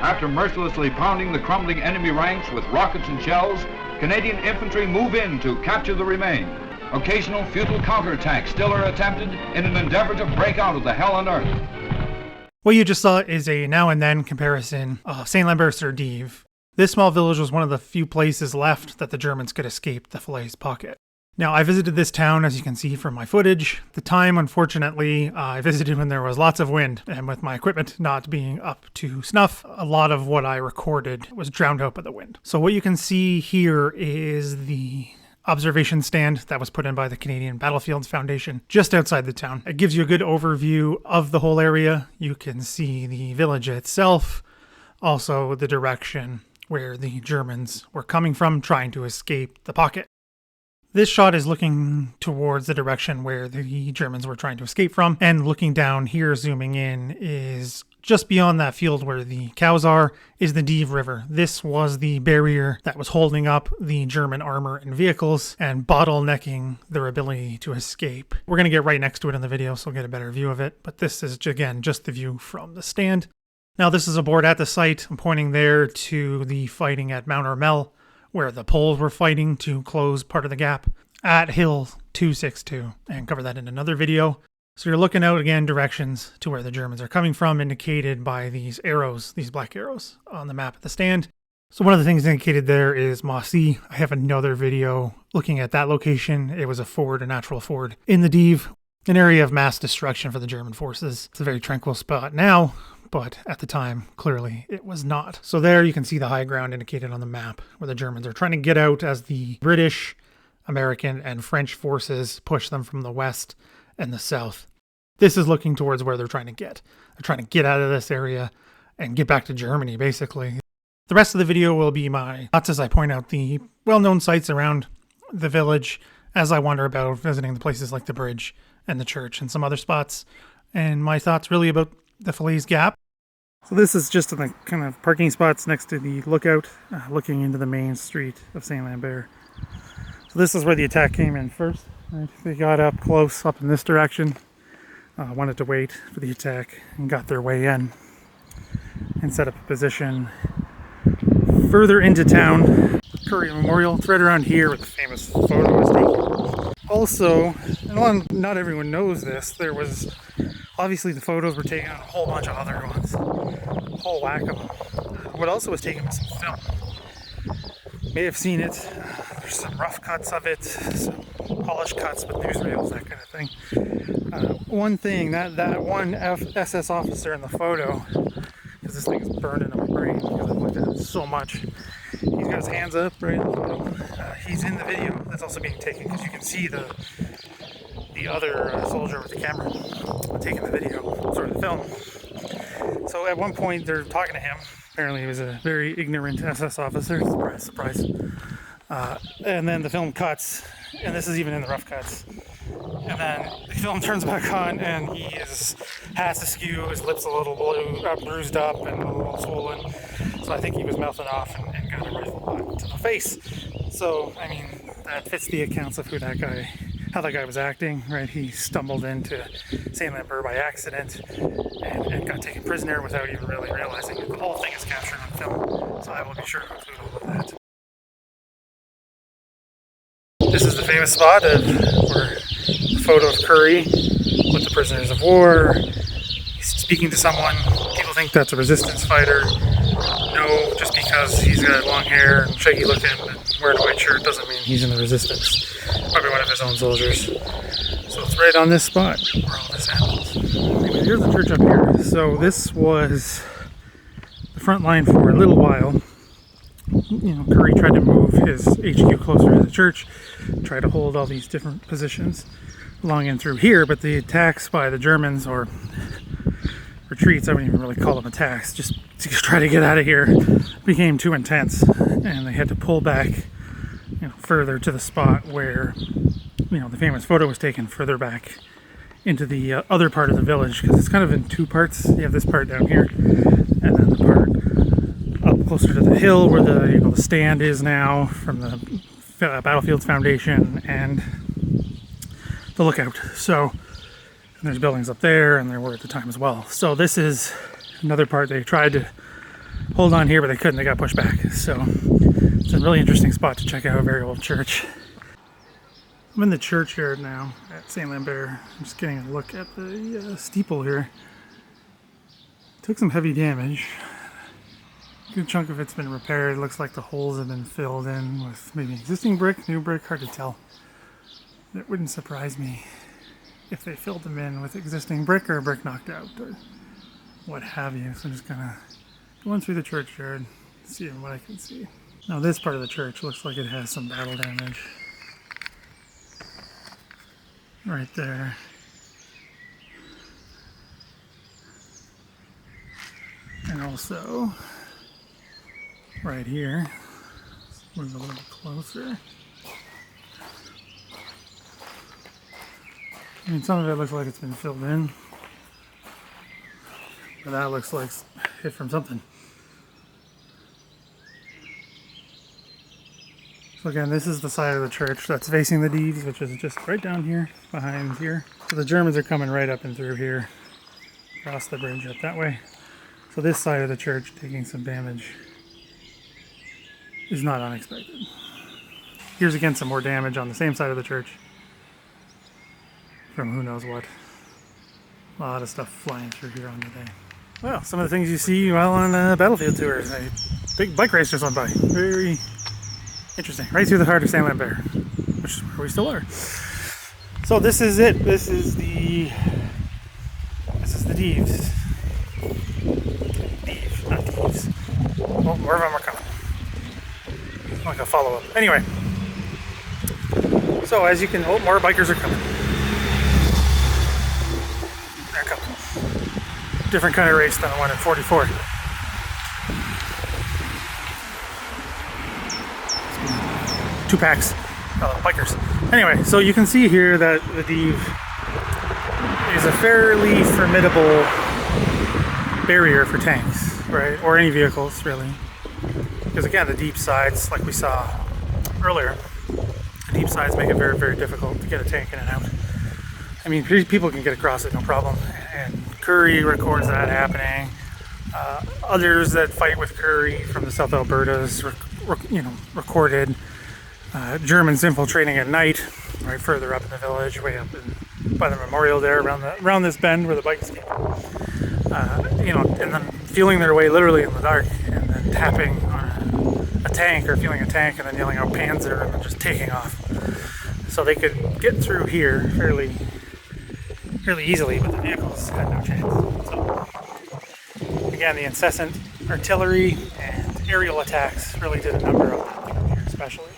After mercilessly pounding the crumbling enemy ranks with rockets and shells, Canadian infantry move in to capture the remain. Occasional futile counterattacks still are attempted in an endeavor to break out of the hell on earth. What you just saw is a now and then comparison of St. Lambert-sur-Dive. This small village was one of the few places left that the Germans could escape the Falaise pocket. Now, I visited this town, as you can see from my footage. The time, unfortunately, I visited when there was lots of wind, and with my equipment not being up to snuff, a lot of what I recorded was drowned out by the wind. So what you can see here is the observation stand that was put in by the Canadian Battlefields Foundation just outside the town. It gives you a good overview of the whole area. You can see the village itself, also the direction where the Germans were coming from, trying to escape the pocket. This shot is looking towards the direction where the Germans were trying to escape from, and looking down here, zooming in, is just beyond that field where the cows are, is the Dive River. This was the barrier that was holding up the German armor and vehicles and bottlenecking their ability to escape. We're going to get right next to it in the video, so we'll get a better view of it, but this is, again, just the view from the stand. Now, this is a board at the site. I'm pointing there to the fighting at Mount Armel, where the Poles were fighting to close part of the gap at Hill 262, and cover that in another video. So you're looking out again directions to where the Germans are coming from, indicated by these arrows, these black arrows on the map at the stand. So one of the things indicated there is Moissy. I have another video looking at that location. It was a ford, a natural ford in the Dive, an area of mass destruction for the German forces. It's a very tranquil spot now, but at the time, clearly, it was not. So there you can see the high ground indicated on the map where the Germans are trying to get out as the British, American, and French forces push them from the west and the south. This is looking towards where they're trying to get. They're trying to get out of this area and get back to Germany, basically. The rest of the video will be my thoughts as I point out the well-known sites around the village as I wander about visiting the places like the bridge and the church and some other spots, and my thoughts really about the Falaise Gap. So this is just in the kind of parking spots next to the lookout, looking into the main street of St. Lambert. So this is where the attack came in first. Right? They got up close, up in this direction, wanted to wait for the attack, and got their way in and set up a position further into town. Currie Memorial, it's right around here where the famous photo was taken. Also, and not everyone knows this, there was obviously the photos were taken on a whole bunch of other ones, a whole whack of them. What also was taken was some film. You may have seen it. There's some rough cuts of it, some polished cuts with newsreels, that kind of thing. One thing, that one SS officer in the photo, because this thing is burned into my brain because I've looked at it so much. He's got his hands up right in the photo. He's in the video that's also being taken, because you can see the other soldier with the camera taking the video, sort of the film. So at one point they're talking to him. Apparently he was a very ignorant SS officer. Surprise, surprise. And then the film cuts, and this is even in the rough cuts. And then the film turns back on, and he is hat's askew, his lips a little bruised up and a little swollen. So I think he was mouthing off and got a rifle butt to the face. So, I mean, that fits the accounts of how that guy was acting, right? He stumbled into St. Lambert by accident and got taken prisoner without even really realizing it. The whole thing is captured on film, so I will be sure to include all of that. This is the famous spot where the photo of Currie with the prisoners of war. He's speaking to someone. People think that's a resistance fighter. No, just because he's got long hair and shaky looking and wearing a white shirt doesn't mean he's in the resistance. Probably one of his own soldiers. So it's right on this spot where all this happens. Anyway, here's the church up here. So this was the front line for a little while. You know, Currie tried to move his HQ closer to the church, try to hold all these different positions along and through here, but the attacks by the Germans, or retreats, I wouldn't even really call them attacks, just to try to get out of here, became too intense, and they had to pull back, further to the spot where, the famous photo was taken, further back into the other part of the village, because it's kind of in two parts. You have this part down here, and then the part up closer to the hill where the stand is now from the Battlefields Foundation and the lookout. So and there's buildings up there, and there were at the time as well. So this is another part they tried to hold on here, but they couldn't. They got pushed back. So it's a really interesting spot to check out, a very old church. I'm in the churchyard now at St. Lambert. I'm just getting a look at the steeple here. Took some heavy damage. A good chunk of it's been repaired. It looks like the holes have been filled in with maybe existing brick, new brick, hard to tell. It wouldn't surprise me if they filled them in with existing brick or brick knocked out or what have you. So I'm just gonna go in through the churchyard, see what I can see. Now this part of the church looks like it has some battle damage. Right there. And also right here. Let's move a little bit closer. I mean, some of it looks like it's been filled in, but that looks like hit from something. So again, this is the side of the church that's facing the Deves, which is just right down here, behind here. So the Germans are coming right up and through here, across the bridge up that way. So this side of the church taking some damage is not unexpected. Here's again some more damage on the same side of the church from who knows what. A lot of stuff flying through here on the day. Well, some of the things you see while on battlefield tours. A big bike race just went by. Very interesting. Right through the heart of St. Lambert, which is where we still are. So this is it. This is the Deves. Deves, not Deves. Well, more of them are coming. Like a follow-up. Anyway. So as you can, more bikers are coming. They're coming. Different kind of race than the one in 44. Two packs of bikers. Anyway, so you can see here that the Deve is a fairly formidable barrier for tanks, right? Or any vehicles, really. Because again, the deep sides, like we saw earlier, the deep sides make it very, very difficult to get a tank in and out. I mean, people can get across it, no problem. And Currie records that happening. Others that fight with Currie from the South Albertas, recorded Germans infiltrating at night, right further up in the village, way up by the memorial there, around this bend where the bikes came. And then feeling their way literally in the dark, and then tapping on a tank or feeling a tank, and then yelling out "Panzer" and then just taking off. So they could get through here fairly easily, but the vehicles had no chance. So again, the incessant artillery and aerial attacks really did a number on them here, especially.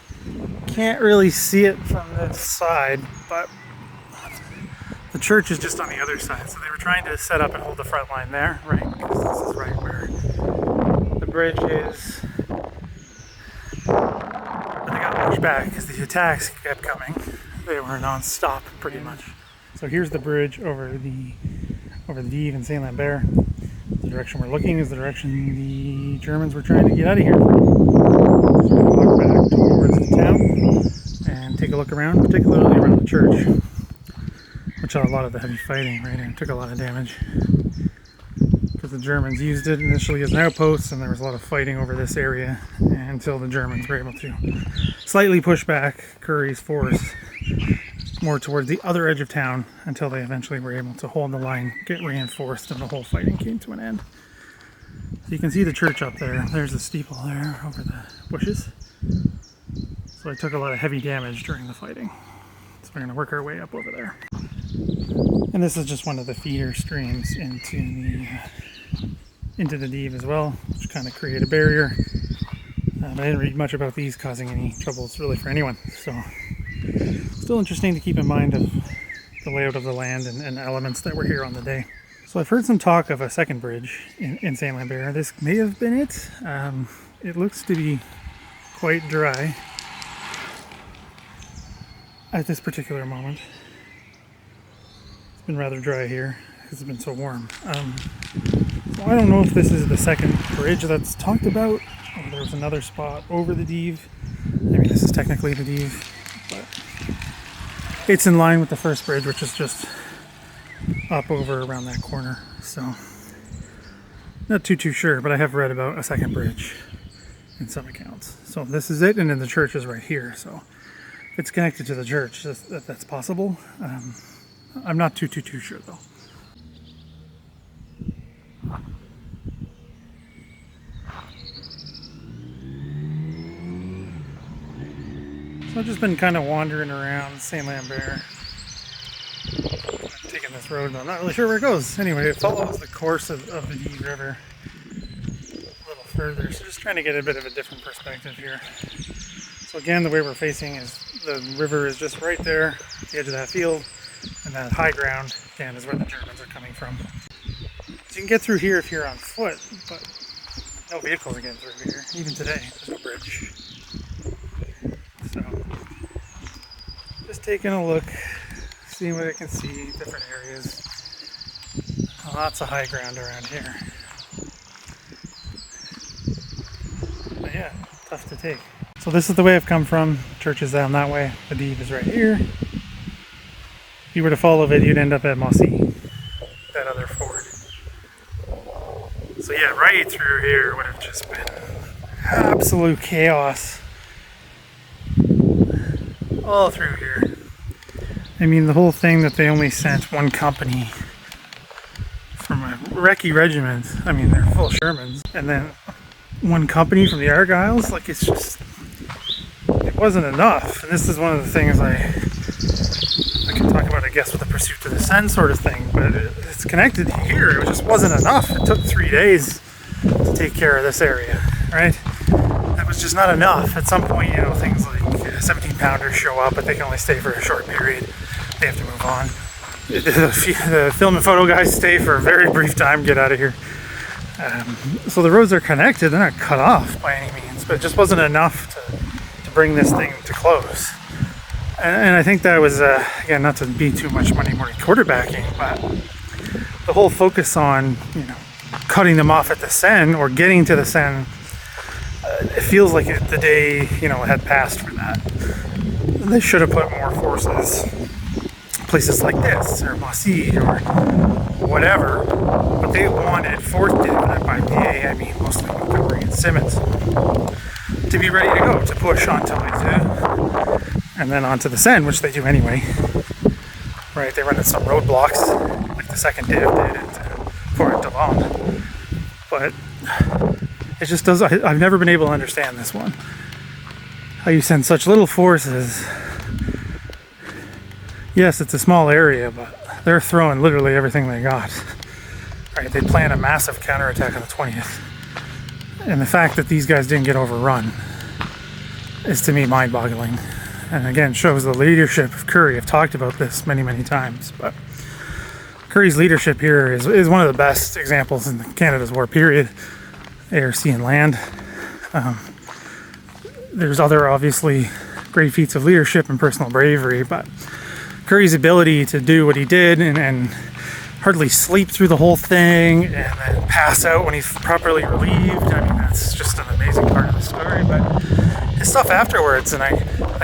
Can't really see it from this side, but the church is just on the other side, so they were trying to set up and hold the front line there, right? Because this is right where the bridge is. But they got pushed back because the attacks kept coming. They were non-stop, pretty much. So here's the bridge over the Deve and St. Lambert. The direction we're looking is the direction the Germans were trying to get out of here. So we're going to walk back towards the town and take a look around, particularly around the church, which had a lot of the heavy fighting, right? And it took a lot of damage because the Germans used it initially as an outpost, and there was a lot of fighting over this area until the Germans were able to slightly push back Currie's force more towards the other edge of town until they eventually were able to hold the line, get reinforced, and the whole fighting came to an end. So you can see the church up there. There's the steeple there over the bushes. So they took a lot of heavy damage during the fighting. So we're going to work our way up over there. And this is just one of the feeder streams into the Deve as well, which kind of create a barrier. I didn't read much about these causing any troubles really for anyone. So still interesting to keep in mind of the layout of the land and elements that were here on the day. So I've heard some talk of a second bridge in St. Lambert. This may have been it. It looks to be quite dry at this particular moment. It's been rather dry here because it's been so warm. So I don't know if this is the second bridge that's talked about, or there's another spot over the Deve. I mean, this is technically the Deve, but it's in line with the first bridge, which is just up over around that corner. So Not too sure, but I have read about a second bridge in some accounts. So this is it, and then the church is right here. So if it's connected to the church, that's possible. I'm not too sure though. So I've just been kind of wandering around St. Lambert. I'm taking this road, but I'm not really sure where it goes. Anyway, it follows the course of the Dee River a little further. So just trying to get a bit of a different perspective here. So again, the way we're facing is the river is just right there at the edge of that field. And that high ground, again, is where the Germans are coming from. So you can get through here if you're on foot, but no vehicles are getting through here. Even today, there's no bridge. So, just taking a look, seeing what I can see, different areas. Lots of high ground around here. But yeah, tough to take. So this is the way I've come from. Church is down that way. The Dive is right here. If you were to follow it, you'd end up at Moissy, that other ford. So yeah, right through here would have just been absolute chaos. All through here. I mean, the whole thing that they only sent one company from a recce regiment. I mean, they're full Shermans. And then one company from the Argylls. Like, it's just, it wasn't enough. And this is one of the things I can talk about, I guess, with the pursuit to the Seine sort of thing. But it's connected here. It just wasn't enough. It took 3 days to take care of this area, right? That was just not enough. At some point, you know, things like 17-pounders show up, but they can only stay for a short period. They have to move on. The film and photo guys stay for a very brief time, get out of here. So the roads are connected. They're not cut off by any means, but it just wasn't enough to bring this thing to close. And I think that was, again, not to be too much money more quarterbacking, but the whole focus on, you know, cutting them off at the Seine or getting to the Seine, it feels like the day, you know, had passed for that. They should have put more forces places like this or Moissy or whatever, but they wanted 4th Div, and by PA I mean mostly Montgomery and Simmons, to be ready to go, to push onto Lisieux and then onto the Seine, which they do anyway. Right, they run into some roadblocks like the 2nd Div did at Fort Delon, but it just does. I've never been able to understand this one. How you send such little forces. Yes, it's a small area, but they're throwing literally everything they got. Right, they plan a massive counterattack on the 20th. And the fact that these guys didn't get overrun is, to me, mind-boggling. And again, shows the leadership of Currie. I've talked about this many times, but Currie's leadership here is one of the best examples in Canada's war period. Air, sea, and land. There's other, obviously, great feats of leadership and personal bravery, but Currie's ability to do what he did and hardly sleep through the whole thing and then pass out when he's properly relieved, I mean, that's just an amazing part of the story. But his stuff afterwards, and I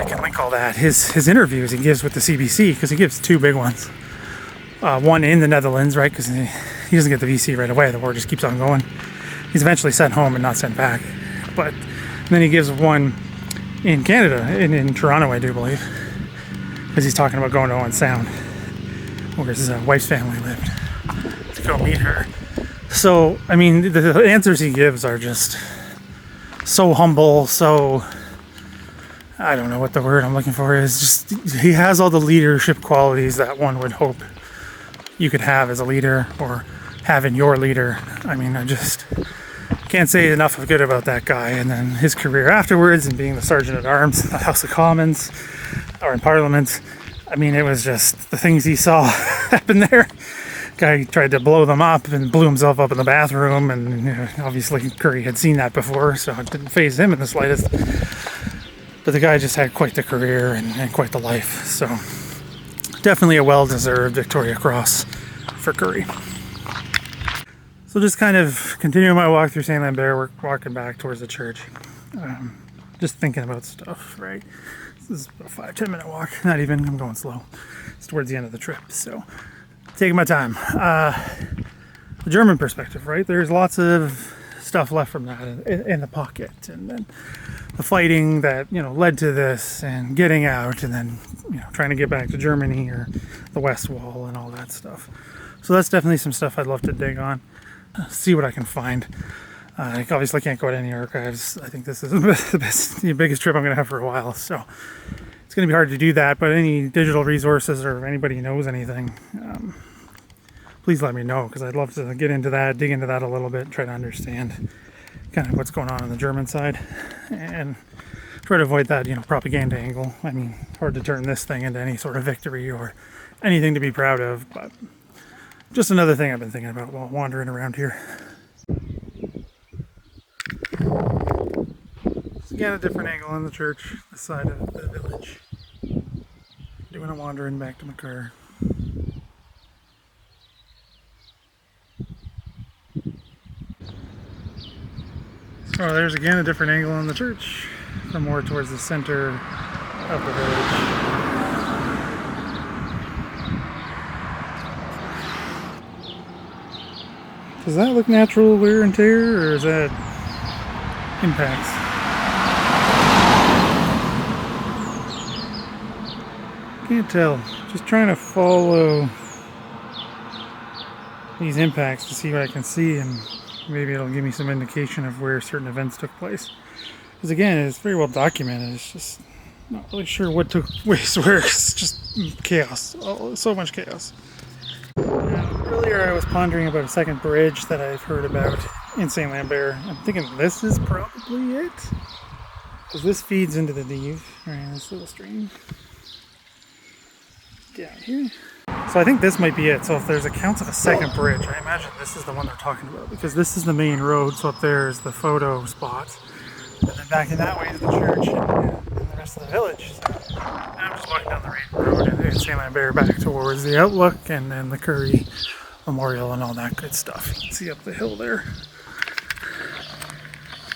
can link all that, his interviews he gives with the CBC, because he gives 2 big ones. One in the Netherlands, right, because he doesn't get the VC right away, the war just keeps on going. He's eventually sent home and not sent back. But then he gives one in Canada, in Toronto, I do believe, because he's talking about going to Owen Sound, where his wife's family lived, to go meet her. So, I mean, the answers he gives are just so humble, so, I don't know what the word I'm looking for is. Just, he has all the leadership qualities that one would hope you could have as a leader, or have in your leader. I mean, I just can't say enough of good about that guy. And then his career afterwards, and being the Sergeant at Arms in the House of Commons or in Parliament, I mean, it was just the things he saw happen there. Guy tried to blow them up and blew himself up in the bathroom, and you know, obviously Currie had seen that before, so it didn't faze him in the slightest. But the guy just had quite the career and quite the life. So definitely a well-deserved Victoria Cross for Currie. So just kind of continuing my walk through St. Lambert, we're walking back towards the church. Just thinking about stuff, right? This is a 5-10 minute walk. Not even, I'm going slow. It's towards the end of the trip, so taking my time. the German perspective, right? There's lots of stuff left from that in the pocket, and then the fighting that, you know, led to this, and getting out, and then, you know, trying to get back to Germany or the West Wall and all that stuff. So that's definitely some stuff I'd love to dig on, see what I can find. I obviously can't go to any archives. I think this is the biggest trip I'm going to have for a while, so it's going to be hard to do that. But any digital resources, or if anybody knows anything, please let me know, because I'd love to get into that, dig into that a little bit, try to understand kind of what's going on the German side, and try to avoid that, you know, propaganda angle. I mean, hard to turn this thing into any sort of victory or anything to be proud of, but just another thing I've been thinking about while wandering around here. So again, a different angle on the church, this side of the village. Doing a wandering back to my car. So there's again a different angle on the church, from more towards the center of the village. Does that look natural wear and tear, or is that impacts? Can't tell. Just trying to follow these impacts to see what I can see, and maybe it'll give me some indication of where certain events took place. Because again, it's very well documented. It's just not really sure what took place where. It's just chaos. Oh, so much chaos. Earlier I was pondering about a second bridge that I've heard about in St. Lambert. I'm thinking this is probably it, because this feeds into the Dive, right, this little stream down here. So I think this might be it. So if there's accounts of a second bridge, I imagine this is the one they're talking about, because this is the main road. So up there is the photo spot, and then back in that way is the church and the rest of the village. So I'm just walking down the main road in St. Lambert back towards the Outlook and then the Currie Memorial and all that good stuff. You can see up the hill there.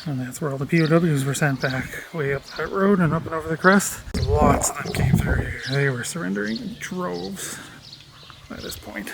And that's where all the POWs were sent back, way up that road and up and over the crest. Lots of them came through here. They were surrendering in droves by this point.